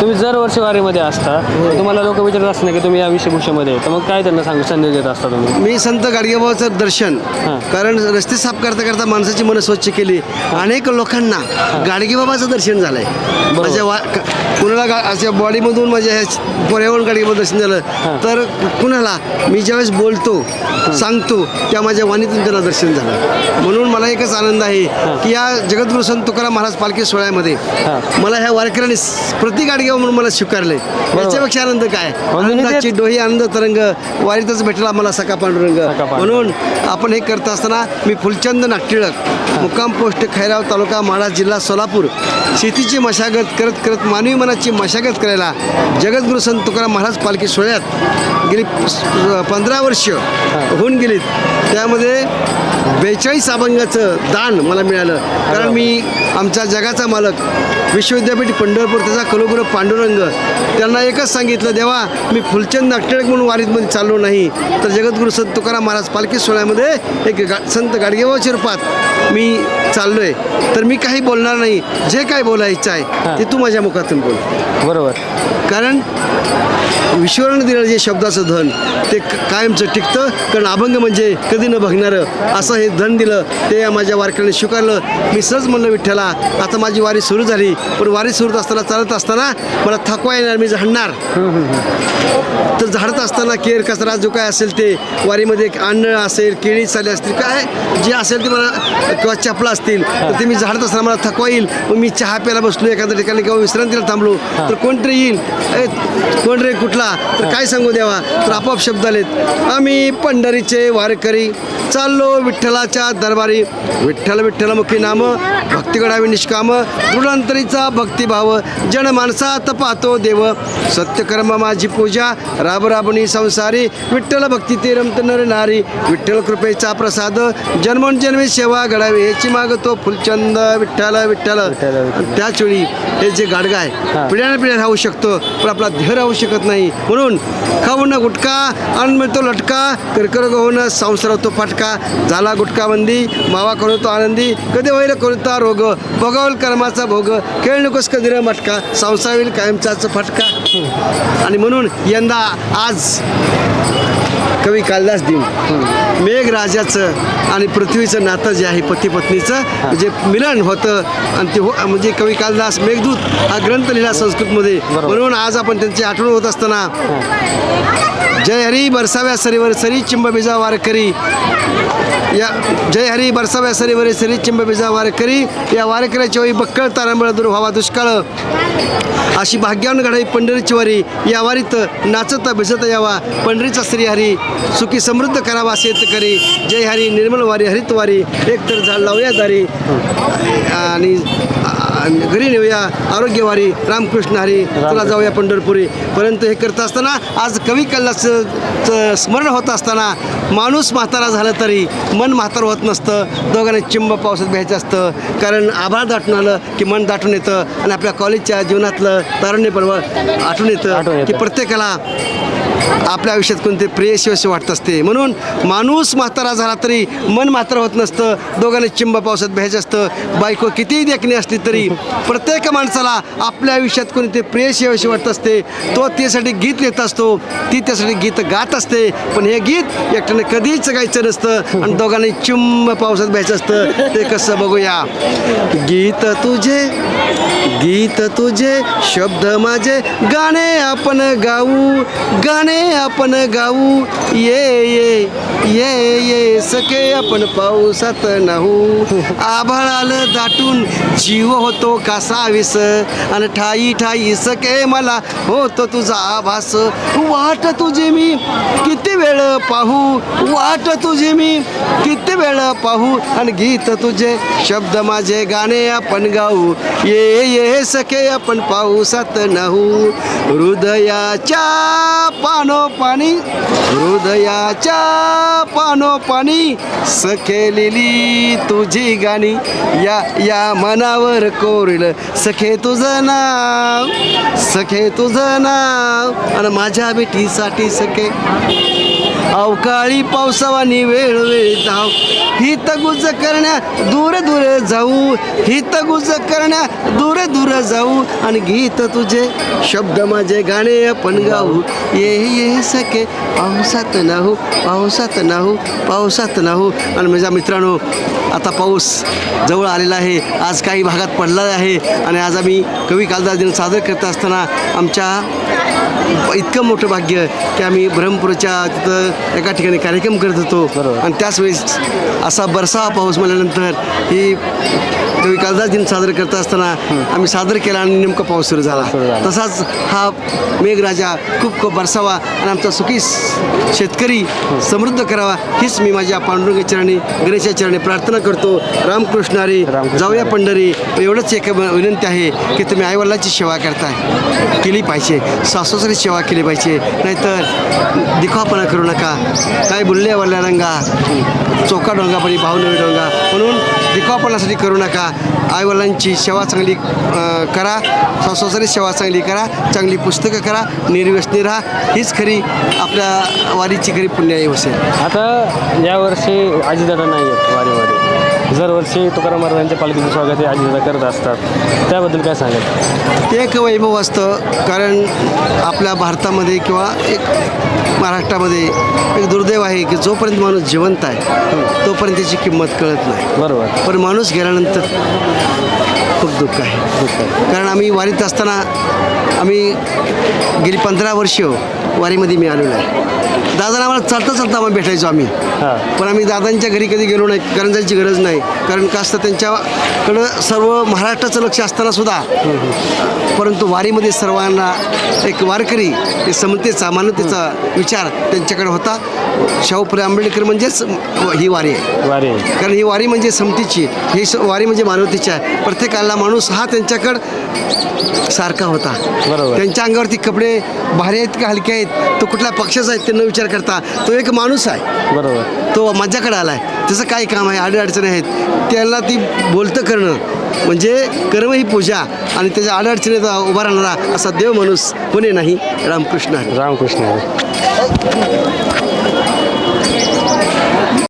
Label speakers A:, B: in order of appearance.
A: तुम्ही जर वर्षी वारीमध्ये असता तुम्हाला लोक विचारत असणार की तुम्ही या वेशभूषेमध्ये तर मग काय त्यांना संदेश देत असता तुम्ही?
B: मी संत गाडगेबाबाचं दर्शन, कारण रस्ते साफ करता करता माणसाची मन स्वच्छ केली. अनेक लोकांना गाडगेबाबाचं दर्शन झालंय. माझ्या कुणाला अशा बॉडीमधून माझ्या ह्या पर्यावरण गाडगेबाबा दर्शन झालं, तर कुणाला मी ज्यावेळेस बोलतो सांगतो त्या माझ्या वाणीतून त्याला दर्शन झालं. म्हणून मला एकच आनंद आहे की या जगद्गुरु संत तुकाराम महाराज पालखी सोहळ्यामध्ये मला ह्या वारकऱ्यांनी प्रति गाडगेबाबा म्हणून मला स्वीकारले. याच्यापेक्षा आनंद काय? आनंदाची डोही आनंद तरंग वारीतच भेटला मला सखा पांडुरंग. म्हणून आपण हे करत असताना मी फुलचंद नागटिळक, मुक्काम पोस्ट खैराव, तालुका माढा, जिल्हा सोलापूर, शेतीची मशागत करत करत मानवी मनाची मशागत करायला जगद्गुरु संत तुकाराम महाराज पालखी सोहळ्यात गेली 15 वर्ष होऊन गेलीत. त्यामध्ये 42 अभंगाचं दान मला मिळालं. कारण मी आमच्या जगाचा मालक विश्वविद्यापीठ पंढरपूर त्याचा कुलगुरू पांडुरंग त्यांना एकच सांगितलं, देवा मी फुलचंद नागटिळक म्हणून वारीतमध्ये चाललो नाही तर जगद्गुरु संत तुकाराम महाराज पालखी सोहळ्यामध्ये एक संत गाडगेबाबाच्या रूपात मी चाललो आहे, तर मी काही बोलणार नाही. जे काय बोलायचं आहे ते तू माझ्या मुखातून बोल.
A: बरोबर.
B: कारण ईश्वरानं दिलेलं जे शब्दाचं धन ते कायमचं टिकतं. कारण अभंग म्हणजे कधी न बघणारं असं हे धन दिलं, ते माझ्या वारकऱ्यांनी स्वीकारलं. मी सहज म्हणलं विठ्ठला आता माझी वारी सुरू झाली, पण वारी सुरू असताना चालत असताना मला थकवा येणार, मी झाडणार. तर झाडत असताना केर कचरा जो काय असेल ते वारीमध्ये अन्न असेल, केळी चाले असतील, काय जे असेल ते मला किंवा चपला असतील तर ते मी झाडत असताना मला थकवा येईल. मग मी चहा प्यायला बसलो एखाद्या ठिकाणी किंवा विश्रांतीला थांबलो तर कोणतरी येईल, कोण रे कुठला, तर काय सांगू द्यावा, तर आपोआप शब्द आलेत, आम्ही पंढरीचे वारकरी चाललो विठ्ठलाच्या दरबारी. विठ्ठल विठ्ठलमुखी नाम भक्ती घडावी निष्काम, दृढांतरीचा भक्तिभाव जनमानसात पाहतो देव. सत्यकर्म माझी पूजा राब राबणी संसारी, विठ्ठल भक्ती ते रमत नर नारी. विठ्ठल कृपेचा प्रसाद जन्मोजन्मी सेवा घडावी, ह्याची मागतो फुलचंद विठ्ठल विठ्ठल. त्याच वेळी हे जे गाडगा आहे पिढ्याने पिढ्या राहू शकतो पण आपला ध्येय राहू शकत नाही. म्हणून खाऊ न गुटखा अन्न मिळतो लटका, कर्करोग होणं संसार होतो फटका. झाला गुटखा बंदी मावा करतो आनंदी, कधी होईल कोणता रोग, भोगावल कर्माचा भोग. खेळ नकोस कधी र मटका, संसार होईल कायमचाच फटका. आणि म्हणून यंदा आज कवी कालिदास दिन, मेघराजाचं आणि पृथ्वीचं नातं जे आहे पती पत्नीचं जे मिलन होतं आणि ते म्हणजे कवी कालिदास मेघदूत हा ग्रंथ लिहिला संस्कृतमध्ये. म्हणून आज आपण त्यांची आठवण होत असताना जय हरी बरसाव्या सरीवर सरी चिंब बिजा वारकरी, या जय हरी बरसाव्या सरीवर सरी चिंब बिजा वारकरी. या वारकऱ्याच्या वेळी बक्कळ तारांबळ दूर व्हावा दुष्काळ, अशी भाग्यावन घडावी पंढरीची वारी. या वारीत नाचता भिजत यावा पंढरीचा श्रीहरी, सुखी समृद्ध करावा शेतकरी. जय हरी निर्मल वारी हरित वारी, एक तर झाड लावूया दारी आणि घरी नेऊया आरोग्यवारी. रामकृष्ण हरी तुला जाऊया पंढरपुरी. परंतु हे करत असताना आज कवी कल्लाचं स्मरण होत असताना माणूस म्हातारा झाला तरी मन म्हातार होत नसतं. दोघांना चिंब पावसात भ्यायचं असतं. कारण आभाळ दाटून आलं की मन दाटून येतं आणि आपल्या कॉलेजच्या जीवनातलं तारुण्य पर्व आठवून येतं की प्रत्येकाला आपल्या आयुष्यात कोणते प्रेयशी वाटत असते. म्हणून माणूस म्हातारा झाला तरी मन मात्र होत नसतं. दोघांनी चिंब पावसात भ्यायचं असतं. बायको कितीही देखणी असली तरी प्रत्येक माणसाला आपल्या आयुष्यात कोणते प्रेयशी वाटत असते. तो त्यासाठी गीत लिहित असतो, ती त्यासाठी गीत गात असते. पण हे गीत एकट्याने कधीच गायचं नसतं आणि दोघांनी चिंब पावसात भ्यायचं असतं. ते कसं बघूया. गीत तुझे शब्द माझे, गाणे आपण गाऊ, गाणे आपण गाऊ. ये ये ये ये सखे आपण पावसात नाहू. आभाळाला दाटून जीव होतो कासा विस, आणि ठाई ठाई सखे मला होतो तुझा आभास. वाट तुझी मी किती वेळ पाहू, वाट तुझी मी किती वेळ पाहू. आणि गीत तुझे शब्द माझे, गाणे आपण गाऊ. ये ये सखे आपण पावसात नाहू. हृदयाच्या पानोपानी, हृदयाच्या पानोपानी सखे लिली तुझी गाणी. या या मनावर कोरलं सखे तुझं नाव, सखे तुझं नाव. आणि माझ्या बेटीसाठी सखे अवकाळी पावसावानी वेळोवेळी धाव हित गुज करण्या दूर दूर जाऊ हित गुज करण्या दूर दूर जाऊ आणि गीत तुझे शब्द माझे गाणे आपण गाऊ ये सखे पावसात नाहू पावसात नाहू पावसात नाहू. आणि माझ्या मित्रांनो, आता पाऊस जवळ आलेला आहे. आज काही भागात पडला आहे आणि आज आम्ही कवी कालिदास दिन सादर करत असताना आमच्या इतकं मोठं भाग्य की आम्ही ब्रह्मपुराच्या तिथं एका ठिकाणी कार्यक्रम करत होतो.
A: बरोबर.
B: आणि त्याच वेळेस असा बरसावा पाऊस म्हणल्यानंतर ही कवी कालिदास दिन सादर करत असताना आम्ही सादर केला आणि नेमका पाऊस सुरू झाला. तसाच हा मेघराजा खूप खूप बरसावा आणि आमचा सुखी शेतकरी समृद्ध करावा हीच मी माझ्या पांडुरंग चरणी गणेशा चरणी प्रार्थना करतो. रामकृष्ण हरी. जाऊया पंढरी. एवढंच एक विनंती आहे की तुम्ही आईवडिलांची सेवा करताय केली पाहिजे, सासूसारी सेवा केली पाहिजे, नाहीतर दिखापणा करू नका. काय बुल्ले वल्ल्या रंगा चोका डोंगा पडी भाऊ नवी डोंगा म्हणून दिखापणासाठी करू नका. आईवडिलांची सेवा चांगली करा, सासूसारी सेवा चांगली करा, चांगली पुस्तकं करा, निर्व्यसनी राहा. हीच खरी आपल्या वारीची खरी पुण्याई असेल.
A: आता यावर्षी आजीदादा नाही आहेत वारीमध्ये. दरवर्षी तुकाराम महाराजांच्या पालखीचं स्वागत हे आजीदादा करत असतात, त्याबद्दल काय सांगाल?
B: ते एक वैभव असतं. कारण आपल्या भारतामध्ये किंवा एक महाराष्ट्रामध्ये एक दुर्दैव आहे की जोपर्यंत माणूस जिवंत आहे तोपर्यंत त्याची किंमत कळत नाही.
A: बरोबर.
B: पण माणूस गेल्यानंतर खूप दुःख आहे. कारण आम्ही वारीत असताना आम्ही गेली 15 वर्ष वारीमध्ये मी आलेलो आहे. दादांना आम्हाला चालता चालता आम्हाला भेटायचो आम्ही.
A: हां.
B: पण आम्ही दादांच्या घरी कधी गेलो नाही, कारण जायची गरज नाही. कारण का असतं त्यांच्याकडं सर्व महाराष्ट्राचं लक्ष असताना सुद्धा परंतु वारीमध्ये सर्वांना एक वारकरी एक समतेचा मानवतेचा विचार त्यांच्याकडे होता. शाहू फुले आंबेडकर म्हणजेच ही वारी आहे.
A: वारी.
B: कारण ही वारी म्हणजे समतेची, ही वारी म्हणजे मानवतेची आहे. प्रत्येकाला माणूस हा त्यांच्याकडं सारखा होता.
A: बरोबर.
B: त्यांच्या अंगावरती कपडे भारी आहेत का हलके आहेत, तो कुठल्या पक्षाचा आहे ते न विचार करता तो एक माणूस आहे.
A: बरोबर.
B: तो माझ्याकडे आला आहे, त्याचं काय काम आहे, अडीअडचणी आहेत, त्याला ती बोलतं करणं म्हणजे कर्म ही पूजा आणि त्याच्या अडीअडचणीत उभा राहणारा असा देव माणूस कोणी नाही. रामकृष्ण हरी.
A: रामकृष्ण हरी.